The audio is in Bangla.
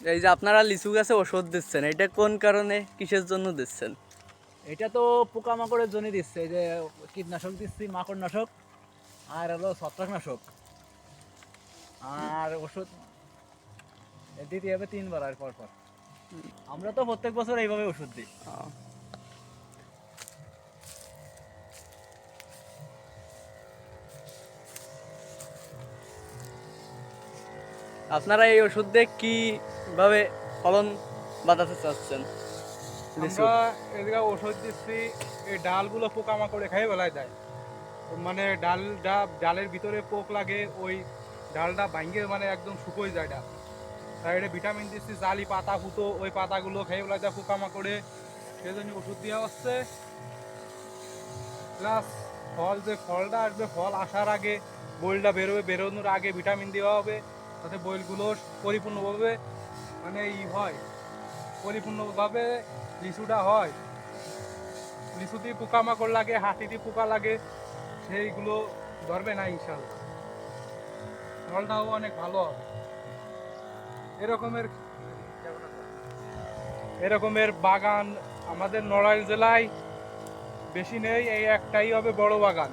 এই যে আপনারা লিচু গাছে ওষুধ দিচ্ছেন, এটা কোন কারণে, কিসের জন্য দিচ্ছেন? এটা তো পোকামাকড়ের জন্য দিচ্ছে, এই যে কীটনাশক দিচ্ছি, মাকড়নাশক আর হলো ছত্রাকনাশক। আর ওষুধ দিতে হবে 3 বার আর পর পর। আমরা তো প্রত্যেক বছর এইভাবে ওষুধ দিই। আহ, আপনারা এই ওষুধ দিয়ে কিভাবে ফলন বাড়াতে চাচ্ছেন লিচুর? আমরা এদিকে ওষুধ দিচ্ছি, এই ডালগুলো পোকামাকড়ে খেয়ে বেলায় দেয়। মানে ডালের ভিতরে পোক লাগে, ওই ডালটা ভাঙ্গে মানে একদম শুকোয় যায় ডাল। তাই এটা ভিটামিন দিচ্ছি, জালি পাতা ফুটো ওই পাতাগুলো খেয়ে বেলায় যায় পোকামাকড়ে, সেই জন্য ওষুধ দেওয়া হচ্ছে। প্লাস ফলটা আসবে, ফল আসার আগে বইলটা বেরোবে, বেরোনোর আগে ভিটামিন দেওয়া হবে, যাতে বইলগুলো পরিপূর্ণভাবে মানে হয়, পরিপূর্ণভাবে লিচুটা হয়। লিচুতে পোকামাকড় লাগে, হাতিতে পোকা লাগে, সেইগুলো ধরবে না ইনশাল্লাহ। ফলটাও অনেক ভালো হবে। এরকমের এরকমের বাগান আমাদের নড়াইল জেলায় বেশি নেই, এই একটাই হবে বড় বাগান।